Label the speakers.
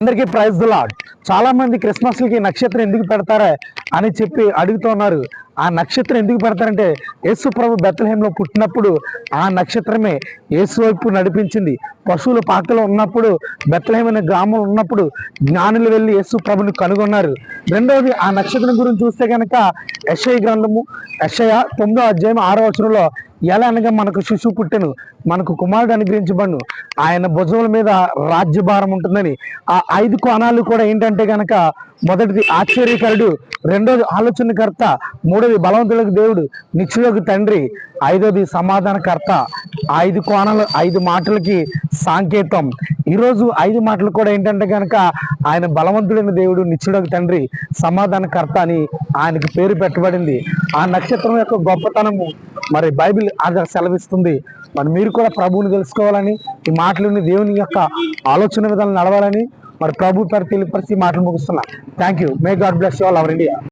Speaker 1: అందరికీ praise the lord. చాలా మంది క్రిస్మస్లకి నక్షత్రం ఎందుకు పెడతారా అని చెప్పి అడుగుతున్నారు. ఆ నక్షత్రం ఎందుకు పెడతారంటే యేసు ప్రభు బెత్లెహేంలో పుట్టినప్పుడు ఆ నక్షత్రమే యేసు వైపు నడిపించింది. పశువుల పాకలో ఉన్నప్పుడు బెత్లెహేం అనే గ్రామంలో ఉన్నప్పుడు జ్ఞానులు వెళ్ళి యేసు ప్రభుని కనుగొన్నారు. రెండవది, ఆ నక్షత్రం గురించి చూస్తే కనుక యెషయా గ్రంథము 9వ అధ్యాయం 6వ వచనంలో ఎలా అనగా మనకు శిశువు పుట్టెను, మనకు కుమారుడు అనుగ్రహించబడును, ఆయన భుజముల మీద రాజ్యభారం ఉంటుందని. ఆ 5 కోణాలు కూడా ఏంటంటే కనుక మొదటిది ఆశ్చర్యకరుడు, రెండోది ఆలోచనకర్త, మూడోది బలవంతులకు దేవుడు, నిత్యులకు తండ్రి, ఐదోది సమాధానకర్త. 5 కోణాలు 5 మాటలకి సాంకేతం. ఈరోజు 5 మాటలు కూడా ఏంటంటే కనుక ఆయన బలవంతుడైన దేవుడు, నిత్యులకు తండ్రి, సమాధానకర్త అని ఆయనకు పేరు పెట్టబడింది. ఆ నక్షత్రం యొక్క గొప్పతనము మరి బైబిల్ అది సెలవిస్తుంది. మరి మీరు కూడా ప్రభువుని తెలుసుకోవాలని, ఈ మాటలని దేవుని యొక్క ఆలోచన విధానం నడవాలని మరి ప్రభు పేరు తెలియపరిచి మాటలు ముగిస్తున్నా. Thank you. May God bless you all our India.